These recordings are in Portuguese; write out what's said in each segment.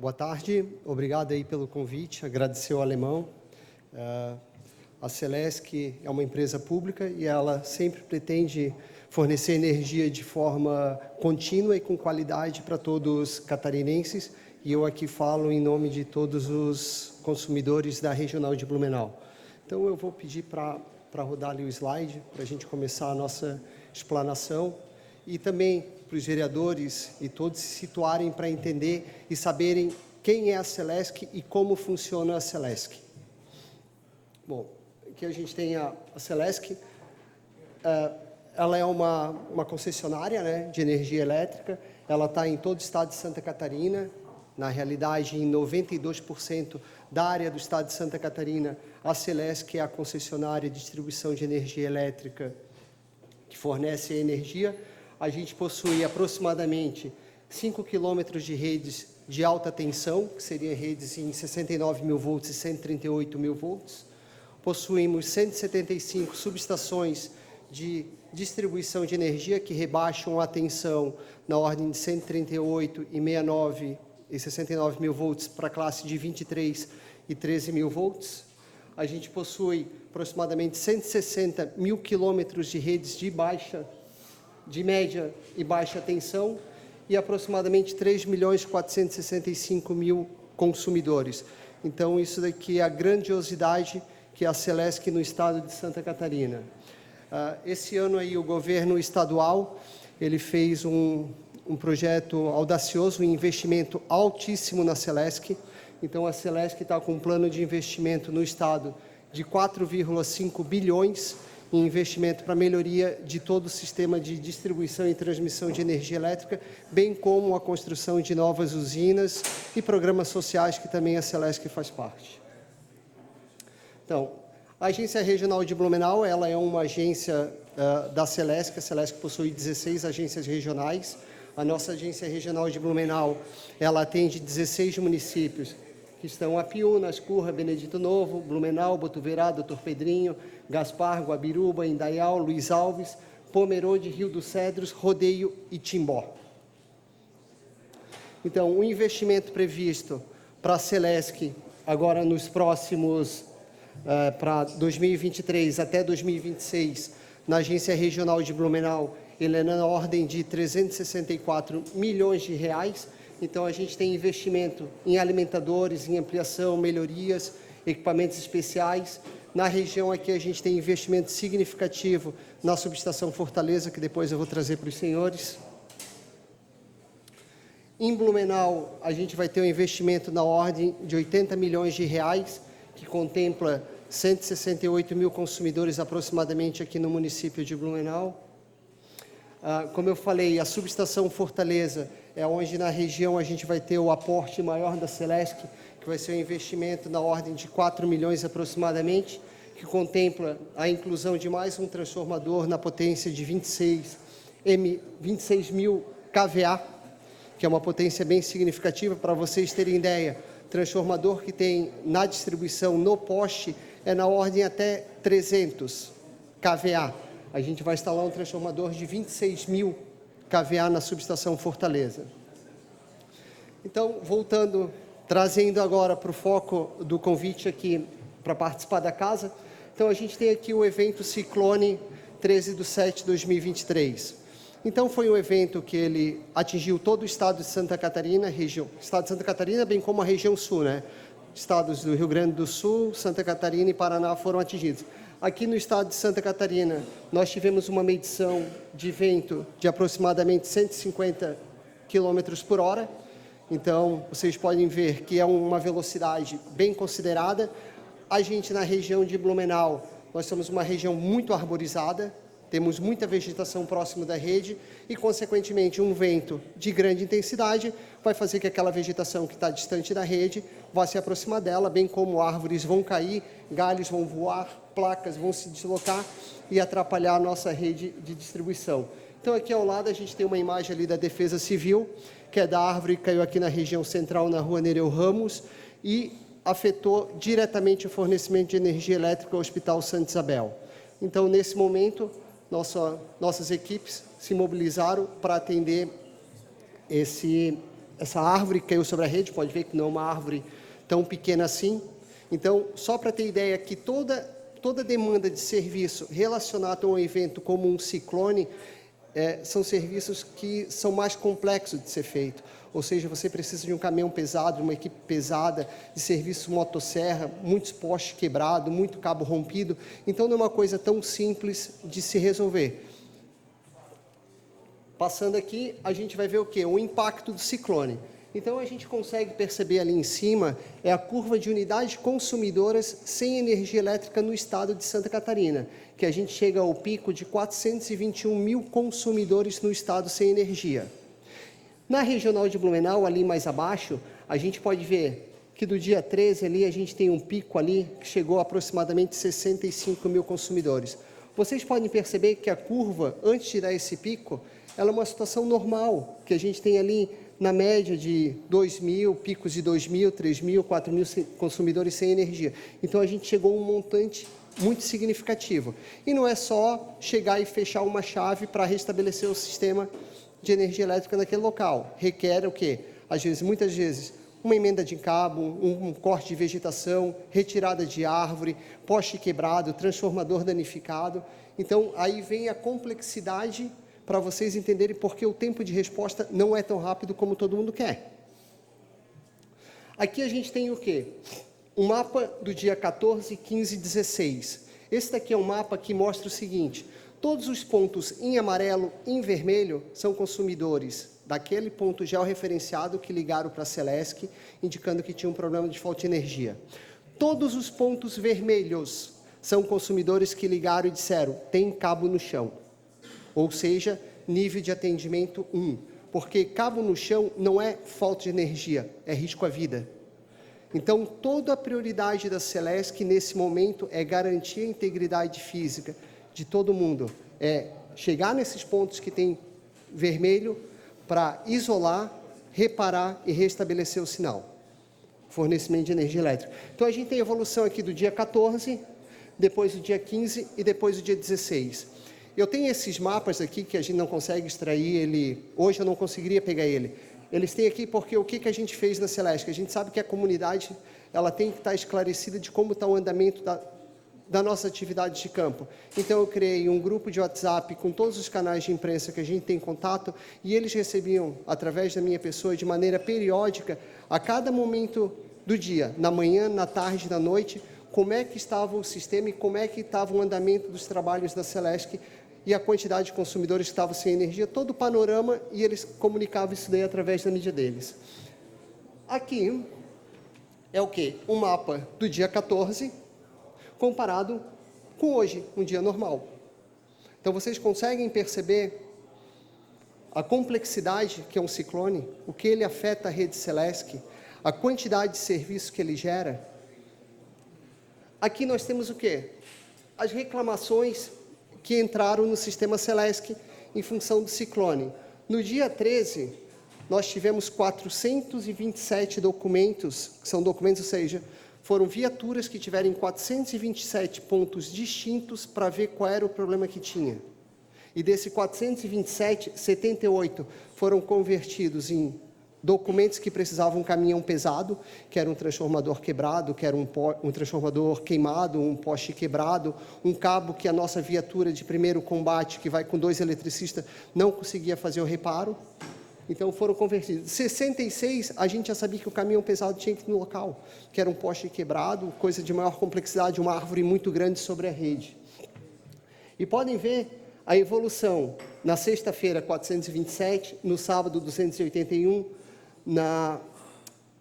Boa tarde, obrigado aí pelo convite, agradecer ao Alemão. A Celesc é uma empresa pública e ela sempre pretende fornecer energia de forma contínua e com qualidade para todos os catarinenses, e eu aqui falo em nome de todos os consumidores da Regional de Blumenau. Então eu vou pedir para rodar ali o slide, para a gente começar a nossa explanação, e também para os vereadores e todos se situarem para entender e saberem quem é a Celesc e como funciona a Celesc. Bom, aqui a gente tem a Celesc, ela é uma concessionária, né, de energia elétrica, ela está em todo o estado de Santa Catarina, na realidade em 92% da área do estado de Santa Catarina, a Celesc é a concessionária de distribuição de energia elétrica que fornece a energia. A gente possui aproximadamente 5 quilômetros de redes de alta tensão, que seriam redes em 69 mil volts e 138 mil volts. Possuímos 175 subestações de distribuição de energia que rebaixam a tensão na ordem de 138 e 69 e 69 mil volts para a classe de 23 e 13 mil volts. A gente possui aproximadamente 160 mil quilômetros de redes de média e baixa tensão e aproximadamente 3.465.000 consumidores. Então, isso daqui é a grandiosidade que é a Celesc no estado de Santa Catarina. Esse ano aí o governo estadual, ele fez um projeto audacioso, um investimento altíssimo na Celesc. Então, a Celesc está com um plano de investimento no estado de 4,5 bilhões em investimento para melhoria de todo o sistema de distribuição e transmissão de energia elétrica, bem como a construção de novas usinas e programas sociais que também a Celesc faz parte. Então, a Agência Regional de Blumenau, ela é uma agência da Celesc. A Celesc possui 16 agências regionais. A nossa Agência Regional de Blumenau, ela atende 16 municípios, que estão Apiúna, Ascurra, Benedito Novo, Blumenau, Botuverá, Doutor Pedrinho, Gaspar, Guabiruba, Indaial, Luiz Alves, Pomerode, Rio dos Cedros, Rodeio e Timbó. Então, o investimento previsto para a Celesc, agora nos próximos, para 2023 até 2026, na Agência Regional de Blumenau, ele é na ordem de 364 milhões de reais. Então, a gente tem investimento em alimentadores, em ampliação, melhorias, equipamentos especiais. Na região aqui, a gente tem investimento significativo na subestação Fortaleza, que depois eu vou trazer para os senhores. Em Blumenau, a gente vai ter um investimento na ordem de 80 milhões de reais, que contempla 168 mil consumidores aproximadamente aqui no município de Blumenau. Como eu falei, a subestação Fortaleza é onde na região a gente vai ter o aporte maior da Celesc, que vai ser um investimento na ordem de 4 milhões aproximadamente, que contempla a inclusão de mais um transformador na potência de 26 mil kVA, que é uma potência bem significativa. Para vocês terem ideia, transformador que tem na distribuição no poste é na ordem até 300 kVA. A gente vai instalar um transformador de 26 mil kVA na subestação Fortaleza. Então, voltando, trazendo agora para o foco do convite aqui para participar da casa. Então, a gente tem aqui o evento Ciclone 13/7/2023. Então, foi um evento que ele atingiu todo o estado de Santa Catarina, estado de Santa Catarina, bem como a região sul, né? Estados do Rio Grande do Sul, Santa Catarina e Paraná foram atingidos. Aqui no estado de Santa Catarina, nós tivemos uma medição de vento de aproximadamente 150 km por hora. Então, vocês podem ver que é uma velocidade bem considerada. A gente, na região de Blumenau, nós somos uma região muito arborizada, temos muita vegetação próximo da rede e, consequentemente, um vento de grande intensidade vai fazer que aquela vegetação que está distante da rede vá se aproximar dela, bem como árvores vão cair, galhos vão voar, placas vão se deslocar e atrapalhar a nossa rede de distribuição. Então, aqui ao lado, a gente tem uma imagem ali da Defesa Civil, que é da árvore que caiu aqui na região central, na rua Nereu Ramos, e afetou diretamente o fornecimento de energia elétrica ao Hospital Santa Isabel. Então, nesse momento, nossas equipes se mobilizaram para atender essa árvore que caiu sobre a rede, pode ver que não é uma árvore tão pequena assim. Então, só para ter ideia que toda demanda de serviço relacionado a um evento como um ciclone, são serviços que são mais complexos de ser feito. Ou seja, você precisa de um caminhão pesado, uma equipe pesada, de serviço motosserra, muitos postes quebrados, muito cabo rompido. Então, não é uma coisa tão simples de se resolver. Passando aqui, a gente vai ver o quê? O impacto do ciclone. Então, a gente consegue perceber ali em cima, a curva de unidades consumidoras sem energia elétrica no estado de Santa Catarina, que a gente chega ao pico de 421 mil consumidores no estado sem energia. Na regional de Blumenau, ali mais abaixo, a gente pode ver que do dia 13 ali, a gente tem um pico ali que chegou a aproximadamente 65 mil consumidores. Vocês podem perceber que a curva, antes de dar esse pico, ela é uma situação normal, que a gente tem ali na média de 2.000, picos de 2.000, 3.000, 4.000 consumidores sem energia. Então, a gente chegou a um montante muito significativo. E não é só chegar e fechar uma chave para restabelecer o sistema de energia elétrica naquele local. Requer o quê? Às vezes, muitas vezes, uma emenda de cabo, um corte de vegetação, retirada de árvore, poste quebrado, transformador danificado. Então, aí vem a complexidade para vocês entenderem por que o tempo de resposta não é tão rápido como todo mundo quer. Aqui a gente tem o quê? Um mapa do dia 14, 15 e 16. Esse daqui é um mapa que mostra o seguinte: todos os pontos em amarelo e em vermelho são consumidores daquele ponto georreferenciado que ligaram para a Celesc, indicando que tinha um problema de falta de energia. Todos os pontos vermelhos são consumidores que ligaram e disseram, tem cabo no chão. Ou seja, nível de atendimento 1. Porque cabo no chão não é falta de energia, é risco à vida. Então, toda a prioridade da Celesc nesse momento é garantir a integridade física de todo mundo. É chegar nesses pontos que tem vermelho para isolar, reparar e restabelecer o sinal. Fornecimento de energia elétrica. Então, a gente tem a evolução aqui do dia 14, depois do dia 15 e depois do dia 16. Eu tenho esses mapas aqui que a gente não consegue extrair ele, hoje eu não conseguiria pegar ele. Eles têm aqui porque o que a gente fez na Celesc? A gente sabe que a comunidade ela tem que estar esclarecida de como está o andamento da nossa atividade de campo. Então, eu criei um grupo de WhatsApp com todos os canais de imprensa que a gente tem contato e eles recebiam, através da minha pessoa, de maneira periódica, a cada momento do dia, na manhã, na tarde, na noite, como é que estava o sistema e como é que estava o andamento dos trabalhos da Celesc e a quantidade de consumidores que estavam sem energia, todo o panorama, e eles comunicavam isso daí através da mídia deles. Aqui é o quê? Um mapa do dia 14, comparado com hoje, um dia normal. Então, vocês conseguem perceber a complexidade que é um ciclone, o que ele afeta a rede Celesc, a quantidade de serviço que ele gera. Aqui nós temos o quê? As reclamações que entraram no sistema Celesc em função do ciclone. No dia 13, nós tivemos 427 documentos, que são documentos, ou seja, foram viaturas que tiveram 427 pontos distintos para ver qual era o problema que tinha. E desse 427, 78 foram convertidos em documentos que precisavam um caminhão pesado, que era um transformador quebrado, que era um transformador queimado, um poste quebrado, um cabo que a nossa viatura de primeiro combate, que vai com 2 eletricistas, não conseguia fazer o reparo. Então, foram convertidos. 66, a gente já sabia que o caminhão pesado tinha que ir no local, que era um poste quebrado, coisa de maior complexidade, uma árvore muito grande sobre a rede. E podem ver a evolução. Na sexta-feira, 427, no sábado, 281,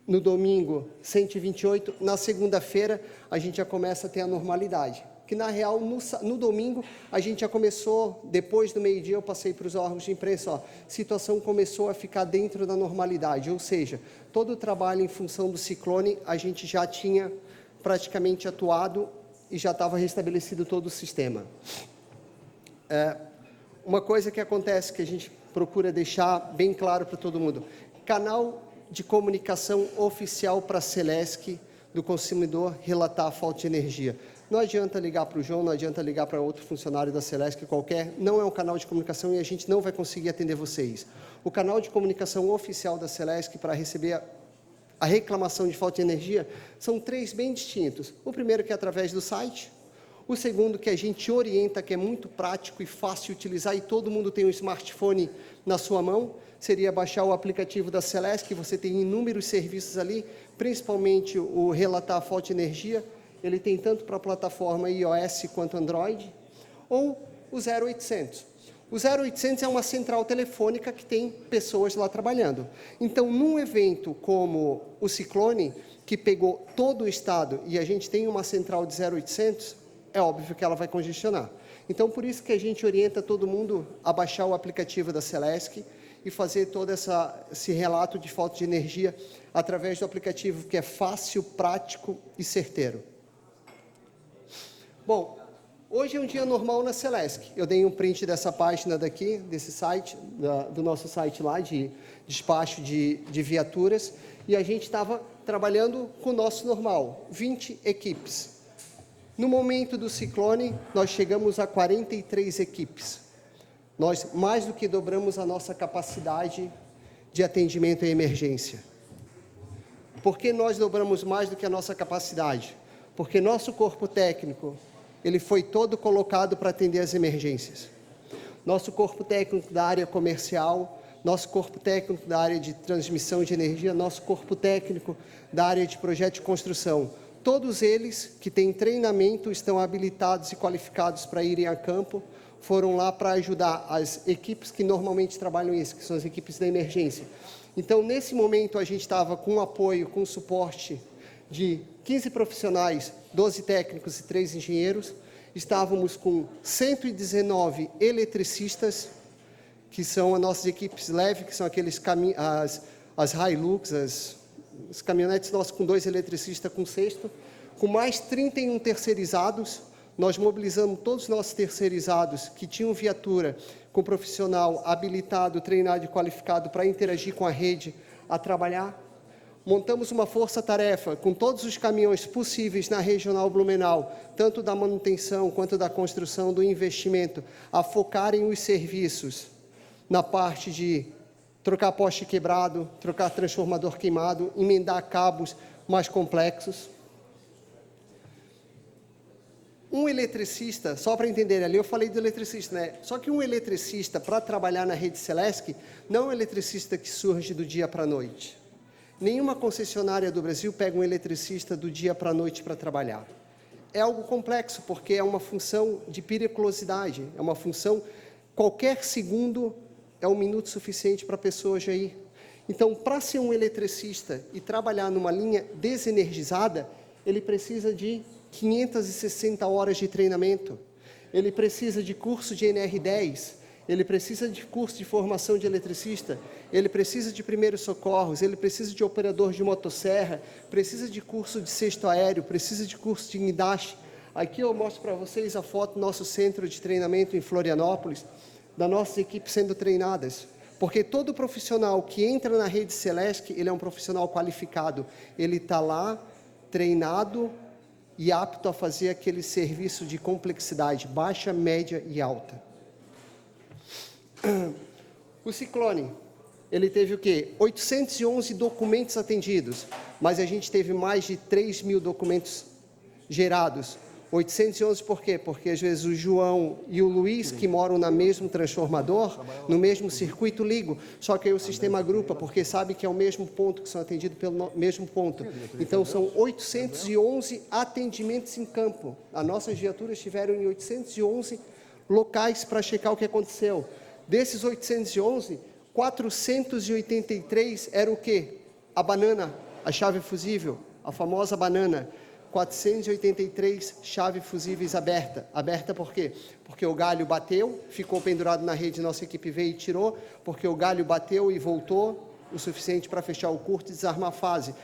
no domingo, 128, na segunda-feira, a gente já começa a ter a normalidade. Que, na real, no domingo, a gente já começou, depois do meio-dia, eu passei para os órgãos de imprensa, a situação começou a ficar dentro da normalidade, ou seja, todo o trabalho em função do ciclone, a gente já tinha praticamente atuado e já estava restabelecido todo o sistema. Uma coisa que acontece, que a gente procura deixar bem claro para todo mundo, canal de comunicação oficial para a Celesc do consumidor relatar a falta de energia. Não adianta ligar para o João, não adianta ligar para outro funcionário da Celesc qualquer, não é um canal de comunicação e a gente não vai conseguir atender vocês. O canal de comunicação oficial da Celesc para receber a reclamação de falta de energia são 3 bem distintos. O primeiro que é através do site, o segundo que a gente orienta, que é muito prático e fácil de utilizar e todo mundo tem um smartphone na sua mão, seria baixar o aplicativo da Celesc, você tem inúmeros serviços ali, principalmente o relatar a falta de energia, ele tem tanto para a plataforma iOS quanto Android, ou o 0800. O 0800 é uma central telefônica que tem pessoas lá trabalhando. Então, num evento como o Ciclone, que pegou todo o estado, e a gente tem uma central de 0800, é óbvio que ela vai congestionar. Então, por isso que a gente orienta todo mundo a baixar o aplicativo da Celesc e fazer todo esse relato de falta de energia através do aplicativo, que é fácil, prático e certeiro. Bom, hoje é um dia normal na Celesc. Eu dei um print dessa página daqui, desse site, do nosso site lá, de despacho de viaturas, e a gente estava trabalhando com o nosso normal, 20 equipes. No momento do ciclone, nós chegamos a 43 equipes. Nós mais do que dobramos a nossa capacidade de atendimento em emergência. Por que nós dobramos mais do que a nossa capacidade? Porque nosso corpo técnico, ele foi todo colocado para atender as emergências. Nosso corpo técnico da área comercial, nosso corpo técnico da área de transmissão de energia, nosso corpo técnico da área de projeto de construção, todos eles que têm treinamento, estão habilitados e qualificados para irem a campo, foram lá para ajudar as equipes que normalmente trabalham isso, que são as equipes da emergência. Então, nesse momento, a gente estava com apoio, com suporte de 15 profissionais, 12 técnicos e 3 engenheiros. Estávamos com 119 eletricistas, que são as nossas equipes leves, que são aqueles as Hilux, as caminhonetes nossas com 2 eletricistas com sexto, com mais 31 terceirizados. Nós mobilizamos todos os nossos terceirizados que tinham viatura com profissional habilitado, treinado e qualificado para interagir com a rede, a trabalhar. Montamos uma força-tarefa com todos os caminhões possíveis na Regional Blumenau, tanto da manutenção quanto da construção, do investimento, a focarem os serviços na parte de trocar poste quebrado, trocar transformador queimado, emendar cabos mais complexos. Um eletricista, só para entender, ali eu falei do eletricista, né? Só que um eletricista, para trabalhar na rede Celesc, não é um eletricista que surge do dia para a noite. Nenhuma concessionária do Brasil pega um eletricista do dia para a noite para trabalhar. É algo complexo, porque é uma função de periculosidade, é uma função, qualquer segundo é um minuto suficiente para a pessoa já ir. Então, para ser um eletricista e trabalhar numa linha desenergizada, ele precisa de 560 horas de treinamento, ele precisa de curso de NR10, ele precisa de curso de formação de eletricista, ele precisa de primeiros socorros, ele precisa de operador de motosserra, precisa de curso de cesto aéreo, precisa de curso de guindaste. Aqui eu mostro para vocês a foto do nosso centro de treinamento em Florianópolis, da nossa equipe sendo treinadas. Porque todo profissional que entra na rede Celesc, ele é um profissional qualificado, ele está lá treinado e apto a fazer aquele serviço de complexidade baixa, média e alta. O ciclone, ele teve o quê? 811 documentos atendidos, mas a gente teve mais de 3.000 documentos gerados. 811 por quê? Porque às vezes o João e o Luiz, que moram no mesmo transformador, no mesmo circuito, ligam, só que aí o sistema agrupa, porque sabe que é o mesmo ponto, que são atendidos pelo mesmo ponto. Então, são 811 atendimentos em campo. As nossas viaturas estiveram em 811 locais para checar o que aconteceu. Desses 811, 483 era o quê? A banana, a chave fusível, a famosa banana. 483 chaves fusíveis aberta. Aberta por quê? Porque o galho bateu, ficou pendurado na rede, nossa equipe veio e tirou, porque o galho bateu e voltou o suficiente para fechar o curto e desarmar a fase.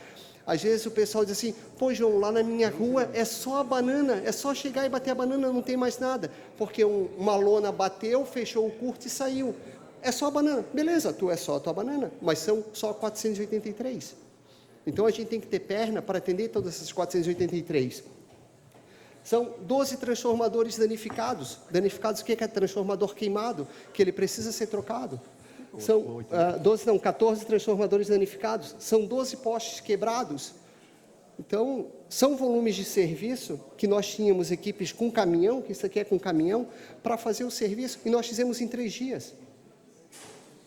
Às vezes o pessoal diz assim, pô, João, lá na minha rua é só a banana, é só chegar e bater a banana, não tem mais nada. Porque uma lona bateu, fechou o curto e saiu. É só a banana. Beleza, é só a tua banana, mas são só 483. Então, a gente tem que ter perna para atender todas essas 483. São 12 transformadores danificados. Danificados, o que é transformador queimado? Que ele precisa ser trocado. São 14 transformadores danificados. São 12 postes quebrados. Então, são volumes de serviço que nós tínhamos equipes com caminhão, que isso aqui é com caminhão, para fazer o serviço, e nós fizemos em 3 dias.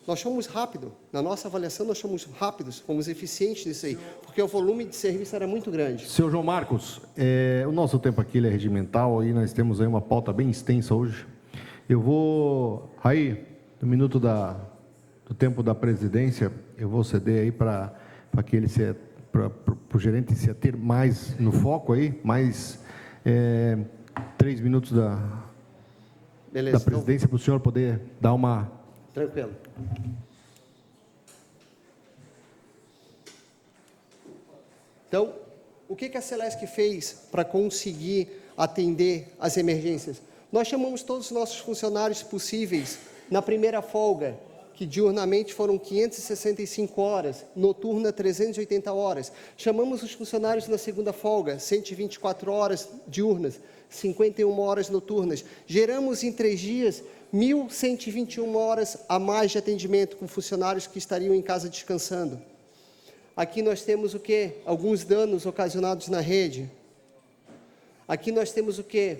Nós fomos rápido. Na nossa avaliação, nós fomos rápidos, fomos eficientes nisso aí, porque o volume de serviço era muito grande. Seu João Marcos, o nosso tempo aqui ele é regimental, e nós temos aí uma pauta bem extensa hoje. Eu vou, aí, no minuto do tempo da presidência, eu vou ceder aí para que ele para o gerente se ater mais no foco aí, mais 3 minutos da presidência, para o senhor poder dar uma... Tranquilo. Então, o que a Celesc fez para conseguir atender as emergências? Nós chamamos todos os nossos funcionários possíveis na primeira folga, que diurnamente foram 565 horas, noturna 380 horas. Chamamos os funcionários na segunda folga, 124 horas diurnas, 51 horas noturnas. Geramos em 3 dias 1.121 horas a mais de atendimento com funcionários que estariam em casa descansando. Aqui nós temos o quê? Alguns danos ocasionados na rede. Aqui nós temos o quê?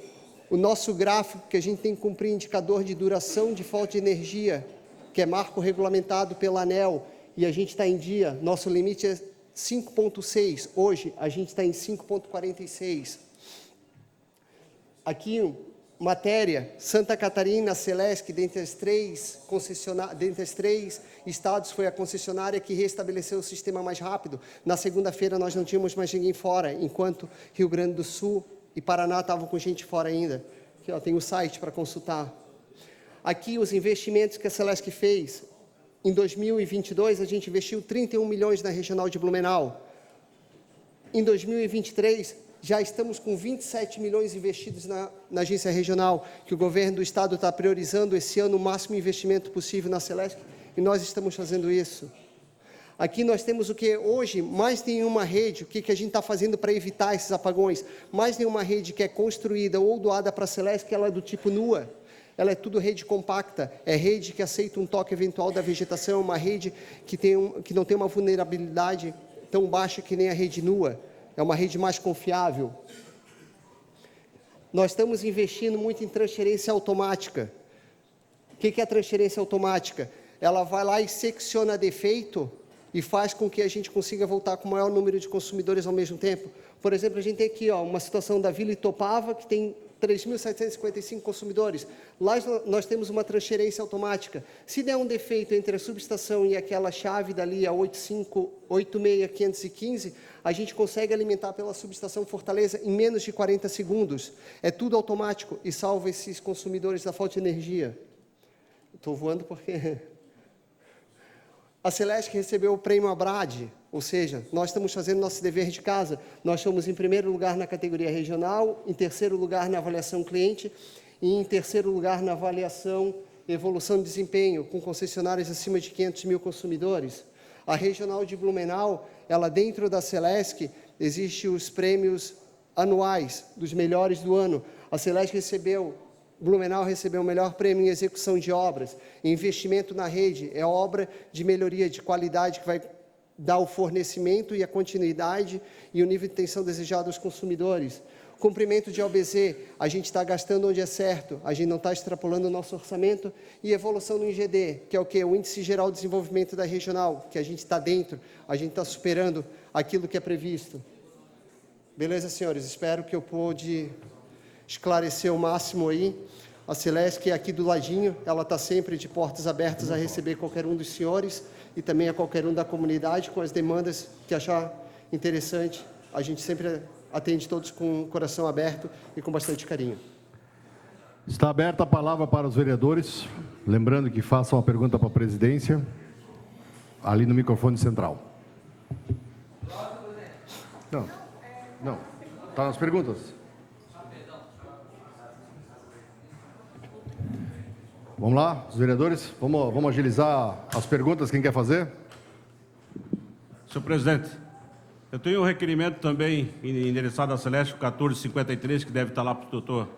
O nosso gráfico, que a gente tem que cumprir indicador de duração de falta de energia, que é marco regulamentado pela ANEEL, e a gente está em dia, nosso limite é 5,6, hoje a gente está em 5,46. Aqui, matéria, Santa Catarina, Celesc, dentre as 3 estados, foi a concessionária que restabeleceu o sistema mais rápido. Na segunda-feira nós não tínhamos mais ninguém fora, enquanto Rio Grande do Sul e Paraná estavam com gente fora ainda. Aqui, ó, tem o site para consultar. Aqui, os investimentos que a Celesc fez. Em 2022, a gente investiu 31 milhões na Regional de Blumenau. Em 2023, já estamos com 27 milhões investidos na agência regional, que o governo do estado está priorizando esse ano o máximo investimento possível na Celesc, e nós estamos fazendo isso. Aqui nós temos o que hoje, mais nenhuma rede, o que a gente está fazendo para evitar esses apagões, mais nenhuma rede que é construída ou doada para a Celesc, ela é do tipo NUA. Ela é tudo rede compacta, é rede que aceita um toque eventual da vegetação, é uma rede que não tem uma vulnerabilidade tão baixa que nem a rede NUA, é uma rede mais confiável. Nós estamos investindo muito em transferência automática. O que é a transferência automática? Ela vai lá e secciona defeito e faz com que a gente consiga voltar com o maior número de consumidores ao mesmo tempo. Por exemplo, a gente tem aqui uma situação da Vila Itopava, que tem 3.755 consumidores. Lá nós temos uma transferência automática. Se der um defeito entre a subestação e aquela chave dali, a 86515, a gente consegue alimentar pela subestação Fortaleza em menos de 40 segundos. É tudo automático e salva esses consumidores da falta de energia. Estou voando porque... A Celesc recebeu o prêmio Abrad, ou seja, nós estamos fazendo nosso dever de casa. Nós fomos em primeiro lugar na categoria regional, em terceiro lugar na avaliação cliente e em terceiro lugar na avaliação evolução de desempenho, com concessionárias acima de 500 mil consumidores. A regional de Blumenau, ela dentro da Celesc, existe os prêmios anuais dos melhores do ano. A Celesc Blumenau recebeu o melhor prêmio em execução de obras. Investimento na rede é obra de melhoria de qualidade que vai dar o fornecimento e a continuidade e o nível de tensão desejado aos consumidores. Cumprimento de OBZ, a gente está gastando onde é certo, a gente não está extrapolando o nosso orçamento. E evolução no IGD, que é o quê? O Índice Geral de Desenvolvimento da Regional, que a gente está dentro, a gente está superando aquilo que é previsto. Beleza, senhores? Espero que eu pude esclarecer o máximo aí. A Celesc é aqui do ladinho, ela está sempre de portas abertas a receber qualquer um dos senhores e também a qualquer um da comunidade com as demandas que achar interessante. A gente sempre atende todos com o coração aberto e com bastante carinho. Está aberta a palavra para os vereadores, lembrando que façam a pergunta para a presidência, ali no microfone central. Não, está nas perguntas. Vamos lá, os vereadores, vamos agilizar as perguntas, quem quer fazer? Senhor presidente, Eu tenho um requerimento também endereçado à Celeste 1453, que deve estar lá para o doutor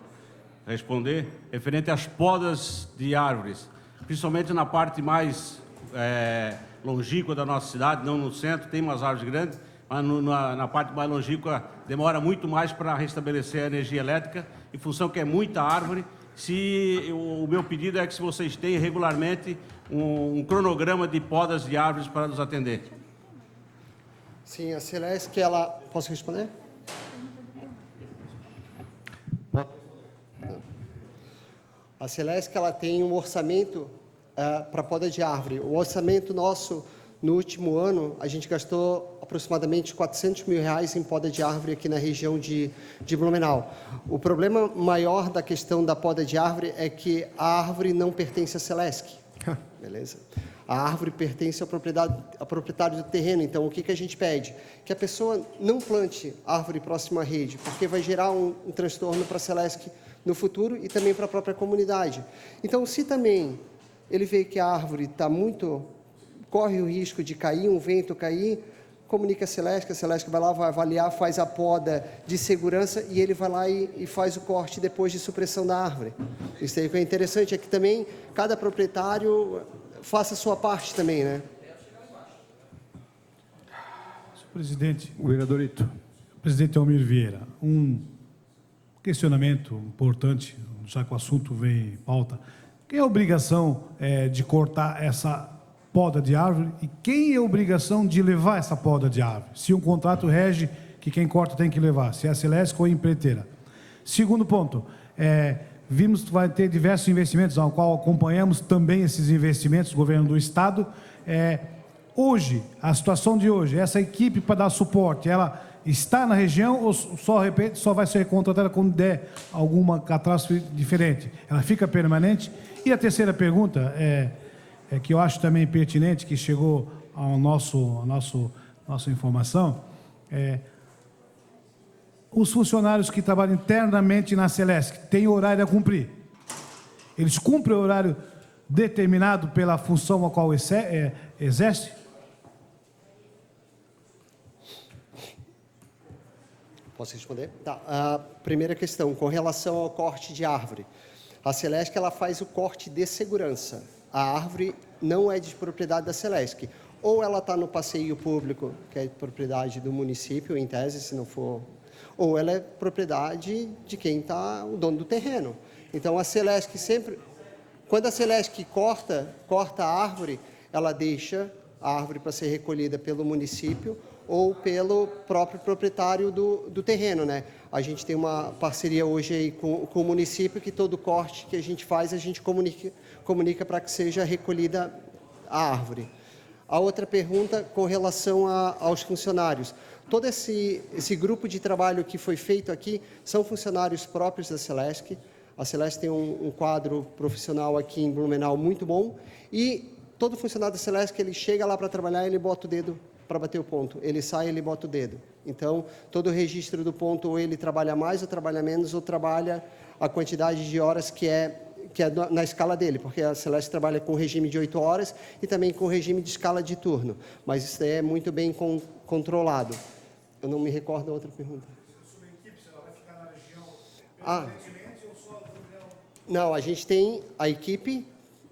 responder, referente às podas de árvores, principalmente na parte mais longínqua da nossa cidade, não no centro, tem umas árvores grandes, mas na parte mais longínqua demora muito mais para restabelecer a energia elétrica, em função que é muita árvore. O meu pedido é que se vocês têm regularmente um cronograma de podas de árvores para nos atender. Sim, a Celesc, ela... Posso responder? A Celesc, ela tem um orçamento para poda de árvore. O orçamento nosso, no último ano, a gente gastou aproximadamente R$400 mil em poda de árvore aqui na região de Blumenau. O problema maior da questão da poda de árvore é que a árvore não pertence à Celesc. Beleza? A árvore pertence ao proprietário do terreno. Então, o que a gente pede? Que a pessoa não plante árvore próxima à rede, porque vai gerar um transtorno para a Celesc no futuro e também para a própria comunidade. Então, se também ele vê que a árvore está corre o risco de cair, um vento cair, comunica a Celesc vai lá, vai avaliar, faz a poda de segurança e ele vai lá e faz o corte depois de supressão da árvore. Isso aí que é interessante, é que também cada proprietário faça a sua parte também, né? Senhor presidente. O vereador Ito. Presidente Almir Vieira, um questionamento importante, já que o assunto vem em pauta. Quem é a obrigação de cortar essa poda de árvore e quem é a obrigação de levar essa poda de árvore? Se um contrato rege que quem corta tem que levar, se é a Celesc ou a empreiteira. Segundo ponto, vimos que vai ter diversos investimentos, ao qual acompanhamos também esses investimentos, o governo do Estado. Hoje, a situação de hoje, essa equipe para dar suporte, ela está na região ou só vai ser contratada quando der alguma catástrofe diferente? Ela fica permanente? E a terceira pergunta, que eu acho também pertinente, que chegou ao nossa informação, os funcionários que trabalham internamente na Celesc têm horário a cumprir. Eles cumprem o horário determinado pela função a qual exerce? Posso responder? Tá. A primeira questão, com relação ao corte de árvore. A Celesc, ela faz o corte de segurança. A árvore não é de propriedade da Celesc. Ou ela está no passeio público, que é de propriedade do município, em tese, se não for... Ou ela é propriedade de quem está, o dono do terreno. Então, a Celesc sempre... Quando a Celesc corta a árvore, ela deixa a árvore para ser recolhida pelo município ou pelo próprio proprietário do terreno, né? A gente tem uma parceria hoje aí com o município, que todo corte que a gente faz, a gente comunica para que seja recolhida a árvore. A outra pergunta, com relação aos funcionários. Todo esse grupo de trabalho que foi feito aqui são funcionários próprios da Celesc. A Celesc tem um quadro profissional aqui em Blumenau muito bom e todo funcionário da Celesc, ele chega lá para trabalhar, ele bota o dedo para bater o ponto. Ele sai, ele bota o dedo. Então, todo o registro do ponto, ou ele trabalha mais, ou trabalha menos, ou trabalha a quantidade de horas que é na escala dele, porque a Celeste trabalha com regime de 8 horas e também com regime de escala de turno. Mas isso é muito bem controlado. Eu não me recordo da outra pergunta. Sobre a equipe, se ela vai ficar na região permanentemente ou só... Não, a gente tem a equipe,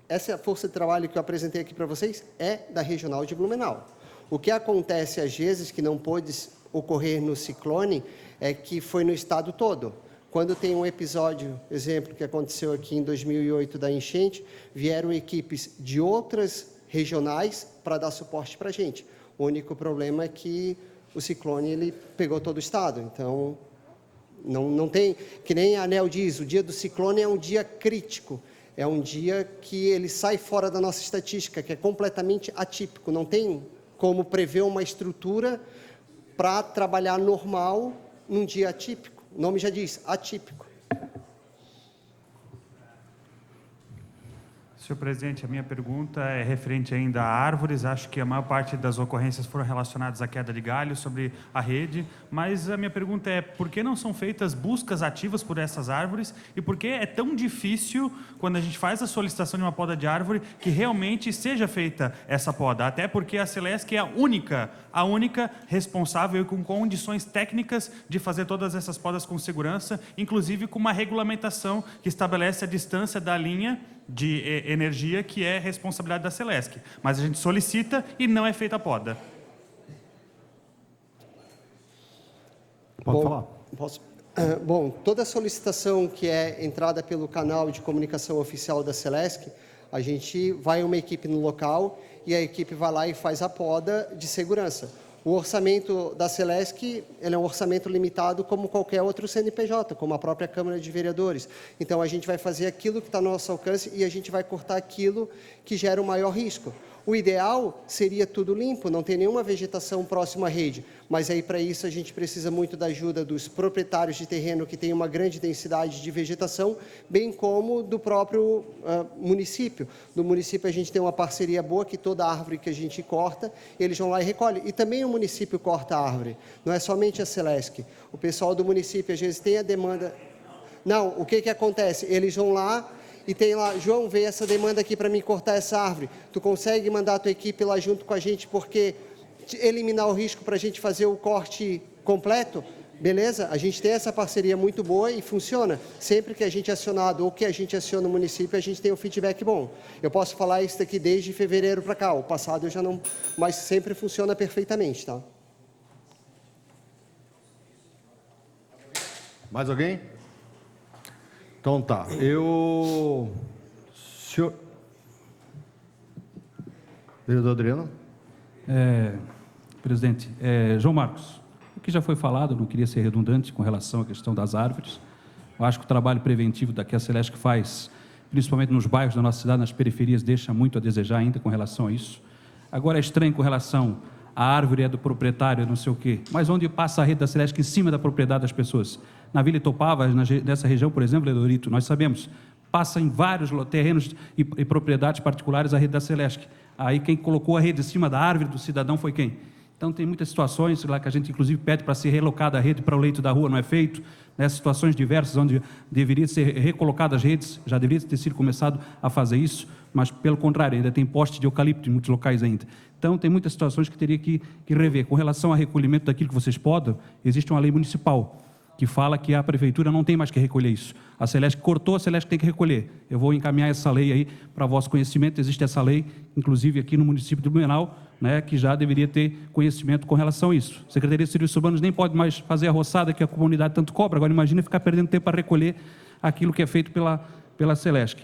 essa força de trabalho que eu apresentei aqui para vocês é da Regional de Blumenau. O que acontece às vezes, que não pôde ocorrer no ciclone, é que foi no estado todo. Quando tem um episódio, exemplo, que aconteceu aqui em 2008 da enchente, vieram equipes de outras regionais para dar suporte para a gente. O único problema é que o ciclone ele pegou todo o estado, então não tem, que nem a ANEEL diz, o dia do ciclone é um dia crítico, é um dia que ele sai fora da nossa estatística, que é completamente atípico, não tem como prever uma estrutura para trabalhar normal num dia atípico. O nome já diz, atípico. Senhor presidente, a minha pergunta é referente ainda a árvores. Acho que a maior parte das ocorrências foram relacionadas à queda de galhos sobre a rede, mas a minha pergunta é por que não são feitas buscas ativas por essas árvores e por que é tão difícil, quando a gente faz a solicitação de uma poda de árvore, que realmente seja feita essa poda? Até porque a Celesc é a única responsável e com condições técnicas de fazer todas essas podas com segurança, inclusive com uma regulamentação que estabelece a distância da linha de energia que é responsabilidade da Celesc. Mas a gente solicita e não é feita a poda. Pode falar. Posso? Bom, toda solicitação que é entrada pelo canal de comunicação oficial da Celesc, a gente vai uma equipe no local e a equipe vai lá e faz a poda de segurança. O orçamento da Celesc, ele é um orçamento limitado como qualquer outro CNPJ, como a própria Câmara de Vereadores. Então, a gente vai fazer aquilo que está ao nosso alcance e a gente vai cortar aquilo que gera o maior risco. O ideal seria tudo limpo, não ter nenhuma vegetação próxima à rede, mas aí para isso a gente precisa muito da ajuda dos proprietários de terreno que tem uma grande densidade de vegetação, bem como do próprio município. No município a gente tem uma parceria boa que toda árvore que a gente corta, eles vão lá e recolhem. E também o município corta a árvore, não é somente a Celesc. O pessoal do município às vezes tem a demanda... Não, o que acontece? Eles vão lá e tem lá, João, vê essa demanda aqui para mim cortar essa árvore. Tu consegue mandar a tua equipe lá junto com a gente, porque eliminar o risco para a gente fazer o corte completo? Beleza? A gente tem essa parceria muito boa e funciona. Sempre que a gente é acionado ou que a gente aciona o município, a gente tem um feedback bom. Eu posso falar isso daqui desde fevereiro para cá. O passado eu já não... Mas sempre funciona perfeitamente, tá? Mais alguém? Então tá, senhor... Vereador Adriano. Presidente, João Marcos, o que já foi falado, não queria ser redundante com relação à questão das árvores. Eu acho que o trabalho preventivo da que a Celesc faz, principalmente nos bairros da nossa cidade, nas periferias, deixa muito a desejar ainda com relação a isso. Agora é estranho com relação à árvore é do proprietário, não sei o quê, mas onde passa a rede da Celesc em cima da propriedade das pessoas? Na Vila Itopava, nessa região, por exemplo, Edorito, nós sabemos, passa em vários terrenos e propriedades particulares a rede da Celesc. Aí quem colocou a rede em cima da árvore do cidadão foi quem? Então tem muitas situações lá que a gente inclusive pede para ser relocada a rede para o leito da rua, não é feito, né? Situações diversas onde deveria ser recolocadas as redes, já deveria ter sido começado a fazer isso, mas pelo contrário, ainda tem poste de eucalipto em muitos locais ainda. Então tem muitas situações que teria que rever. Com relação ao recolhimento daquilo que vocês podem, existe uma lei municipal que fala que a prefeitura não tem mais que recolher isso. A Celesc cortou, a Celesc tem que recolher. Eu vou encaminhar essa lei aí para vosso conhecimento. Existe essa lei, inclusive aqui no município de Blumenau, né, que já deveria ter conhecimento com relação a isso. A Secretaria de Serviços Urbanos nem pode mais fazer a roçada que a comunidade tanto cobra. Agora imagina ficar perdendo tempo para recolher aquilo que é feito pela Celesc.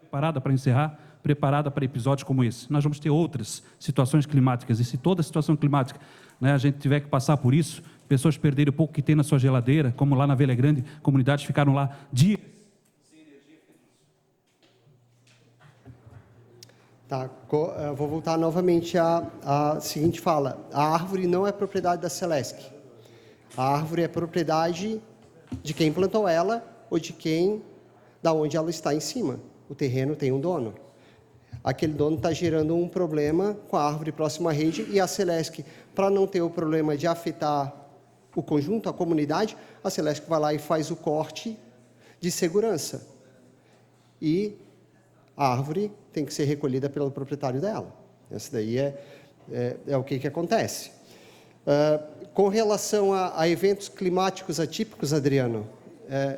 Preparada para encerrar, preparada para episódios como esse. Nós vamos ter outras situações climáticas, e se toda situação climática, né, a gente tiver que passar por isso, pessoas perderem o pouco que tem na sua geladeira, como lá na Velha Grande, comunidades ficaram lá dias. Tá, vou voltar novamente à seguinte fala. A árvore não é propriedade da Celesc. A árvore é propriedade de quem plantou ela ou de quem, da onde ela está em cima. O terreno tem um dono. Aquele dono está gerando um problema com a árvore próxima à rede e a Celesc, para não ter o problema de afetar o conjunto, a comunidade, a Celesc vai lá e faz o corte de segurança. E a árvore tem que ser recolhida pelo proprietário dela. Esse daí é o que acontece. Com relação a eventos climáticos atípicos, Adriano,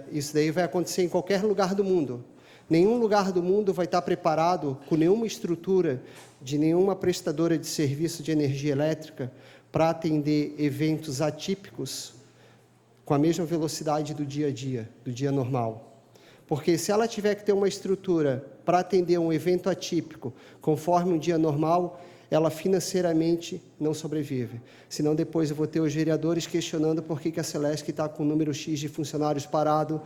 isso daí vai acontecer em qualquer lugar do mundo. Nenhum lugar do mundo vai estar preparado com nenhuma estrutura de nenhuma prestadora de serviço de energia elétrica para atender eventos atípicos com a mesma velocidade do dia a dia, do dia normal. Porque se ela tiver que ter uma estrutura para atender um evento atípico, conforme um dia normal, ela financeiramente não sobrevive. Senão depois eu vou ter os vereadores questionando por que a Celesc está com o número X de funcionários parado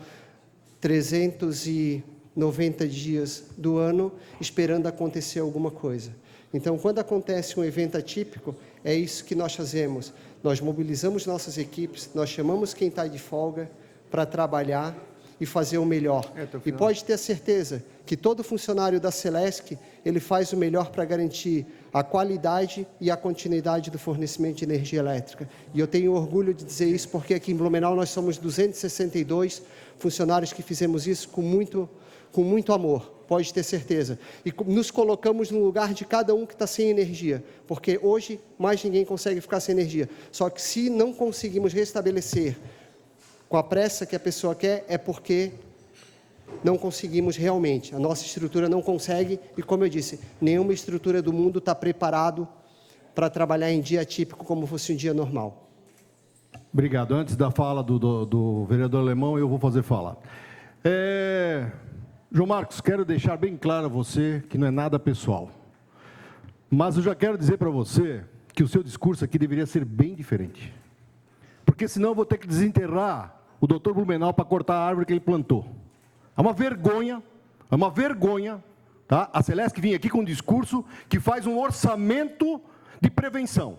390 dias do ano, esperando acontecer alguma coisa. Então, quando acontece um evento atípico, é isso que nós fazemos. Nós mobilizamos nossas equipes, nós chamamos quem está de folga para trabalhar e fazer o melhor. E pode ter certeza que todo funcionário da Celesc, ele faz o melhor para garantir a qualidade e a continuidade do fornecimento de energia elétrica. E eu tenho orgulho de dizer isso, porque aqui em Blumenau nós somos 262 funcionários que fizemos isso com muito amor, pode ter certeza. E nos colocamos no lugar de cada um que está sem energia, porque hoje mais ninguém consegue ficar sem energia. Só que se não conseguimos restabelecer com a pressa que a pessoa quer, é porque não conseguimos realmente. A nossa estrutura não consegue, e como eu disse, nenhuma estrutura do mundo está preparado para trabalhar em dia típico como fosse um dia normal. Obrigado. Antes da fala do vereador Alemão, eu vou fazer fala. João Marcos, quero deixar bem claro a você que não é nada pessoal. Mas eu já quero dizer para você que o seu discurso aqui deveria ser bem diferente. Porque senão eu vou ter que desenterrar o doutor Blumenau para cortar a árvore que ele plantou. É uma vergonha, tá? A Celesc vinha aqui com um discurso que faz um orçamento de prevenção.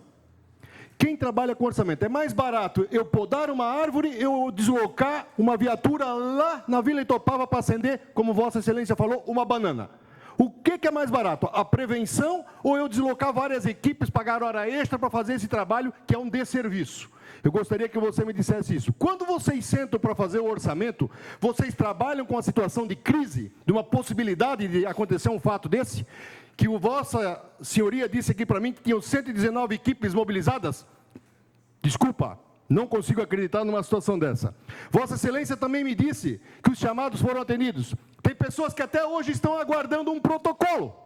Quem trabalha com orçamento? É mais barato eu podar uma árvore, eu deslocar uma viatura lá na Vila Itopava para acender, como Vossa Excelência falou, uma banana. O que é mais barato? A prevenção ou eu deslocar várias equipes, pagar hora extra para fazer esse trabalho, que é um desserviço? Eu gostaria que você me dissesse isso. Quando vocês sentam para fazer o orçamento, vocês trabalham com a situação de crise, de uma possibilidade de acontecer um fato desse? Que o Vossa Senhoria disse aqui para mim que tinham 119 equipes mobilizadas? Desculpa, não consigo acreditar numa situação dessa. Vossa Excelência também me disse que os chamados foram atendidos. Tem pessoas que até hoje estão aguardando um protocolo.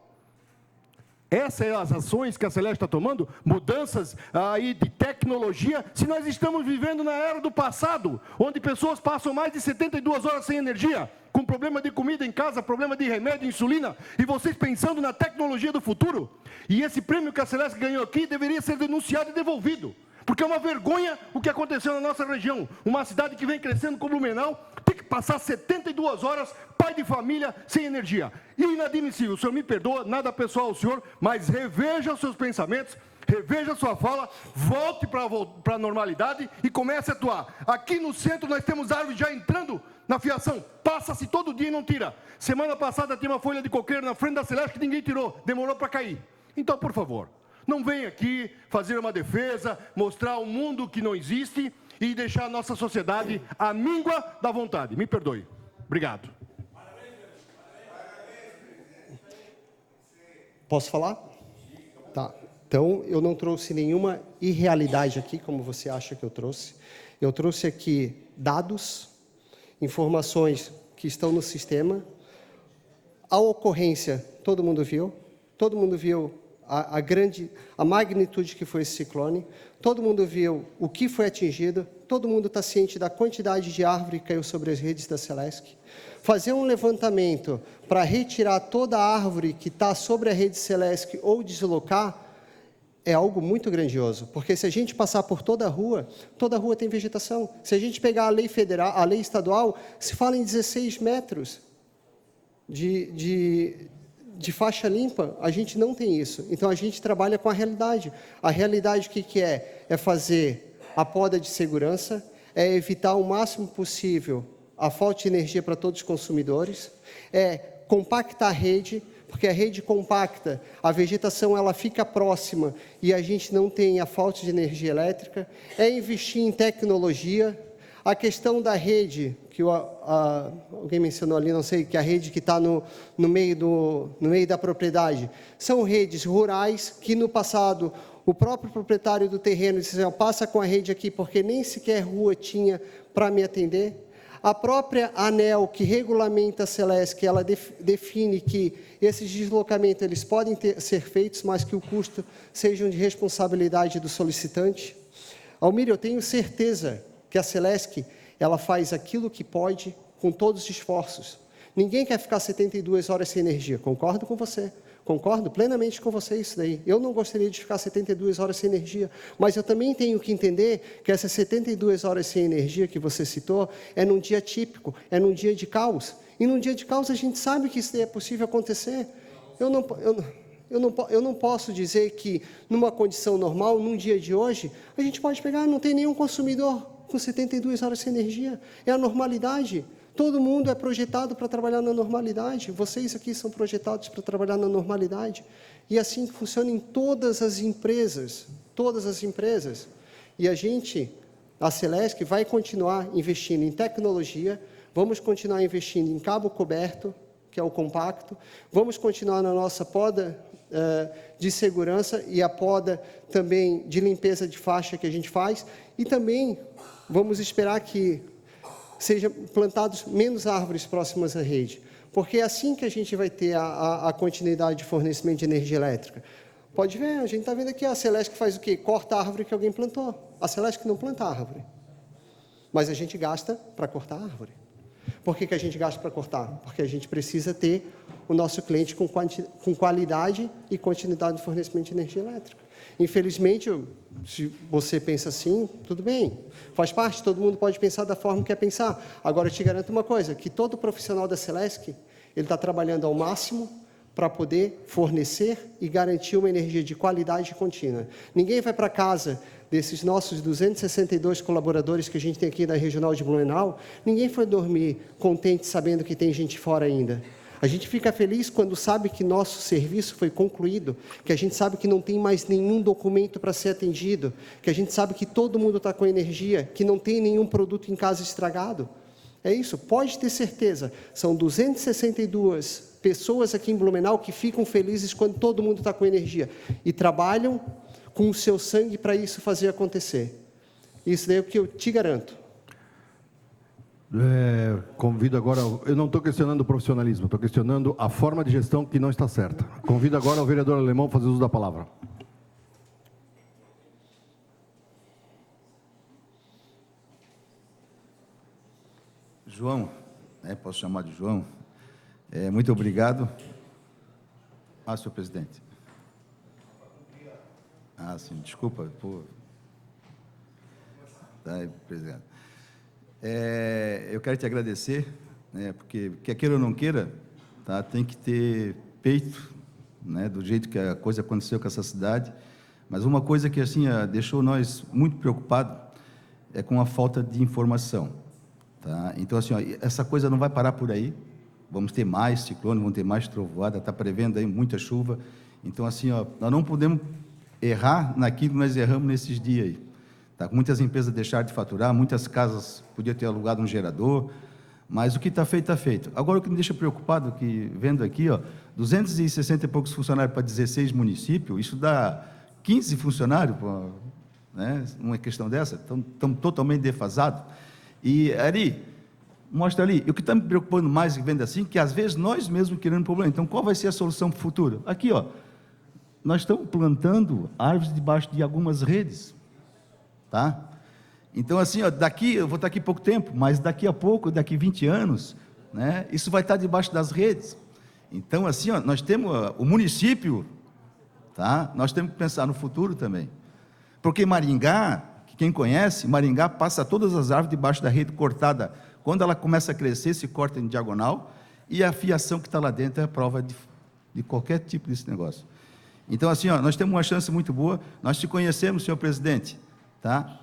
Essas são as ações que a Celesc está tomando, mudanças aí de tecnologia, se nós estamos vivendo na era do passado, onde pessoas passam mais de 72 horas sem energia, com problema de comida em casa, problema de remédio, insulina, e vocês pensando na tecnologia do futuro. E esse prêmio que a Celesc ganhou aqui deveria ser denunciado e devolvido, porque é uma vergonha o que aconteceu na nossa região. Uma cidade que vem crescendo como Blumenau, tem que passar 72 horas, pai de família, sem energia. Inadmissível. O senhor me perdoa, nada pessoal ao senhor, mas reveja os seus pensamentos, reveja a sua fala, volte para a normalidade e comece a atuar. Aqui no centro nós temos árvores já entrando na fiação, passa-se todo dia e não tira. Semana passada tinha uma folha de coqueiro na frente da Celesc que ninguém tirou, demorou para cair. Então, por favor, não venha aqui fazer uma defesa, mostrar ao mundo que não existe e deixar a nossa sociedade à míngua da vontade. Me perdoe. Obrigado. Posso falar? Tá. Então, eu não trouxe nenhuma irrealidade aqui, como você acha que eu trouxe. Eu trouxe aqui dados, informações que estão no sistema. A ocorrência, todo mundo viu a magnitude que foi esse ciclone, todo mundo viu o que foi atingido, todo mundo está ciente da quantidade de árvore que caiu sobre as redes da Celesc. Fazer um levantamento para retirar toda a árvore que está sobre a rede Celesc ou deslocar é algo muito grandioso, porque se a gente passar por toda a rua tem vegetação. Se a gente pegar a lei federal, a lei estadual, se fala em 16 metros de faixa limpa, a gente não tem isso. Então, a gente trabalha com a realidade. A realidade, o que é? É fazer a poda de segurança, é evitar o máximo possível a falta de energia para todos os consumidores, é compactar a rede, porque a rede compacta, a vegetação ela fica próxima e a gente não tem a falta de energia elétrica, é investir em tecnologia. A questão da rede, que alguém mencionou ali, não sei, que a rede que está no meio da propriedade, são redes rurais que no passado o próprio proprietário do terreno disse, passa com a rede aqui porque nem sequer rua tinha para me atender. A própria ANEEL, que regulamenta a Celesc, ela define que esses deslocamentos eles podem ser feitos, mas que o custo seja de responsabilidade do solicitante. Almir, eu tenho certeza que a Celesc, ela faz aquilo que pode com todos os esforços. Ninguém quer ficar 72 horas sem energia, concordo com você. Concordo plenamente com você isso daí. Eu não gostaria de ficar 72 horas sem energia, mas eu também tenho que entender que essas 72 horas sem energia que você citou é num dia típico, é num dia de caos. E num dia de caos a gente sabe que isso daí é possível acontecer. Eu não posso dizer que numa condição normal, num dia de hoje, a gente pode pegar, não tem nenhum consumidor com 72 horas sem energia. É a normalidade. Todo mundo é projetado para trabalhar na normalidade. Vocês aqui são projetados para trabalhar na normalidade. E é assim que funciona em todas as empresas. Todas as empresas. E a Celesc, vai continuar investindo em tecnologia, vamos continuar investindo em cabo coberto, que é o compacto, vamos continuar na nossa poda de segurança e a poda também de limpeza de faixa que a gente faz, e também vamos esperar que sejam plantados menos árvores próximas à rede, porque é assim que a gente vai ter a continuidade de fornecimento de energia elétrica. Pode ver, a gente está vendo aqui a Celesc faz o quê? Corta a árvore que alguém plantou. A Celesc não planta árvore, mas a gente gasta para cortar a árvore. Por que a gente gasta para cortar? Porque a gente precisa ter o nosso cliente com qualidade e continuidade de fornecimento de energia elétrica. Infelizmente, se você pensa assim, tudo bem, faz parte, todo mundo pode pensar da forma que quer pensar. Agora, eu te garanto uma coisa, que todo profissional da Celesc, ele está trabalhando ao máximo para poder fornecer e garantir uma energia de qualidade contínua. Ninguém vai para casa desses nossos 262 colaboradores que a gente tem aqui da Regional de Blumenau, ninguém foi dormir contente sabendo que tem gente fora ainda. A gente fica feliz quando sabe que nosso serviço foi concluído, que a gente sabe que não tem mais nenhum documento para ser atendido, que a gente sabe que todo mundo está com energia, que não tem nenhum produto em casa estragado. É isso, pode ter certeza. São 262 pessoas aqui em Blumenau que ficam felizes quando todo mundo está com energia e trabalham com o seu sangue para isso fazer acontecer. Isso daí é o que eu te garanto. Convido agora, eu não estou questionando o profissionalismo, estou questionando a forma de gestão que não está certa. Convido agora o vereador Alemão a fazer uso da palavra. João, posso chamar de João, muito obrigado. Senhor presidente. Sim, desculpa. Tá, presidente. Eu quero te agradecer, porque quer queira ou não queira, tá, tem que ter peito, do jeito que a coisa aconteceu com essa cidade, mas uma coisa que assim deixou nós muito preocupados é com a falta de informação, tá? Então assim, essa coisa não vai parar por aí, vamos ter mais ciclone, vamos ter mais trovoada, está prevendo aí muita chuva, então assim, nós não podemos errar naquilo que nós erramos nesses dias aí. Tá, muitas empresas deixaram de faturar, muitas casas podiam ter alugado um gerador, mas o que está feito, está feito. Agora, o que me deixa preocupado, que vendo aqui, 260 e poucos funcionários para 16 municípios, isso dá 15 funcionários, uma questão dessa, estamos totalmente defasados. E, Ari, mostra ali, o que está me preocupando mais, vendo assim, que às vezes nós mesmos queremos problema. Então, qual vai ser a solução para o futuro? Aqui, nós estamos plantando árvores debaixo de algumas redes. Tá? Então, assim, daqui, eu vou estar aqui pouco tempo, mas daqui a pouco, daqui 20 anos, isso vai estar debaixo das redes. Então, assim, nós temos o município, tá? Nós temos que pensar no futuro também. Porque Maringá, quem conhece, Maringá passa todas as árvores debaixo da rede cortada. Quando ela começa a crescer, se corta em diagonal, e a fiação que está lá dentro é a prova de qualquer tipo desse negócio. Então, assim, nós temos uma chance muito boa, nós te conhecemos, senhor presidente, tá?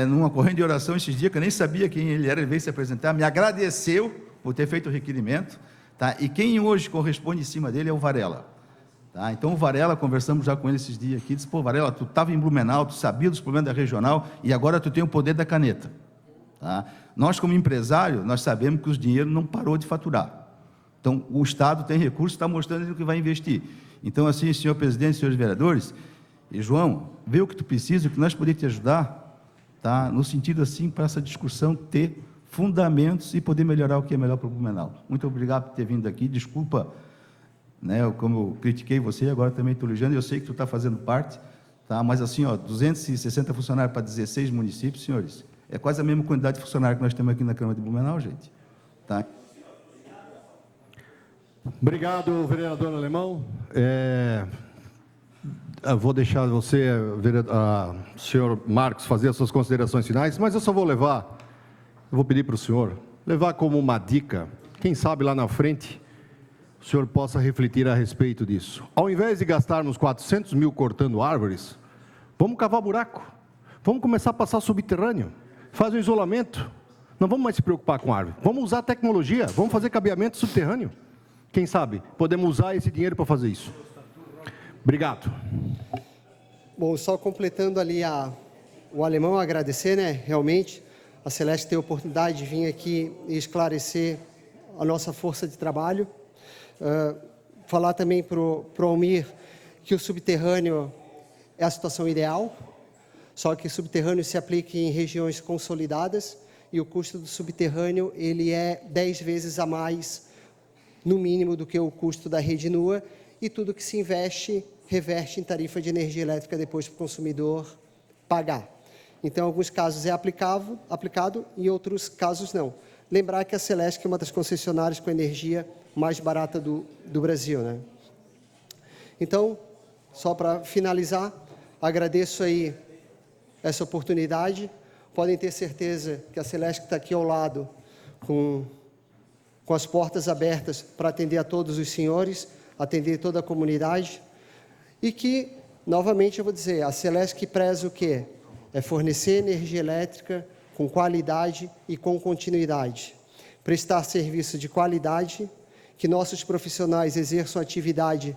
Numa corrente de oração esses dias, que eu nem sabia quem ele era, ele veio se apresentar, me agradeceu por ter feito o requerimento, tá? E quem hoje corresponde em cima dele é o Varela, tá? Então o Varela, conversamos já com ele esses dias aqui, disse, Varela, tu estava em Blumenau, tu sabia dos problemas da regional, e agora tu tem o poder da caneta, tá? Nós como empresário, nós sabemos que os dinheiros não parou de faturar, então o Estado tem recursos, está mostrando o que vai investir. Então assim, senhor presidente, senhores vereadores, e João, vê o que tu precisa, o que nós podemos te ajudar, tá? No sentido assim, para essa discussão ter fundamentos e poder melhorar o que é melhor para o Blumenau. Muito obrigado por ter vindo aqui, desculpa, como eu critiquei você, agora também estou elogiando, eu sei que tu está fazendo parte, tá? Mas assim, 260 funcionários para 16 municípios, senhores, é quase a mesma quantidade de funcionários que nós temos aqui na Câmara de Blumenau, gente, tá? Obrigado, vereador Alemão. Eu vou deixar você, senhor Marcos, fazer as suas considerações finais, mas eu só vou levar, eu vou pedir para o senhor, levar como uma dica, quem sabe lá na frente, o senhor possa refletir a respeito disso. Ao invés de gastarmos 400 mil cortando árvores, vamos cavar buraco, vamos começar a passar subterrâneo, faz um isolamento, Não vamos mais se preocupar com árvore. Vamos usar a tecnologia, vamos fazer cabeamento subterrâneo. Quem sabe podemos usar esse dinheiro para fazer isso. Obrigado. Bom, só completando ali o alemão, agradecer, né? Realmente, a Celesc ter a oportunidade de vir aqui e esclarecer a nossa força de trabalho. Falar também para o Almir que o subterrâneo é a situação ideal, só que o subterrâneo se aplica em regiões consolidadas e o custo do subterrâneo ele é 10 vezes a mais, no mínimo, do que o custo da rede nua, e tudo que se investe reverte em tarifa de energia elétrica depois para o consumidor pagar. Então, em alguns casos é aplicado, em outros casos não. Lembrar que a Celesc é uma das concessionárias com energia mais barata do Brasil, né? Então, só para finalizar, agradeço aí essa oportunidade. Podem ter certeza que a Celesc está aqui ao lado, com as portas abertas para atender a todos os senhores, atender toda a comunidade. E que, novamente, eu vou dizer, a Celesc preza o quê? É fornecer energia elétrica com qualidade e com continuidade. Prestar serviço de qualidade, que nossos profissionais exerçam atividade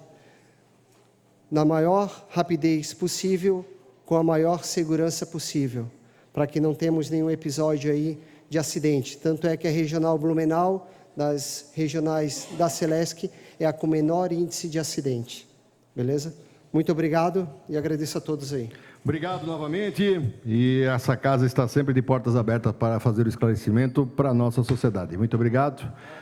na maior rapidez possível, com a maior segurança possível, para que não tenhamos nenhum episódio aí de acidente. Tanto é que a Regional Blumenau, das regionais da Celesc, é a com menor índice de acidente. Beleza? Muito obrigado e agradeço a todos aí. Obrigado novamente. E essa casa está sempre de portas abertas para fazer o esclarecimento para a nossa sociedade. Muito obrigado.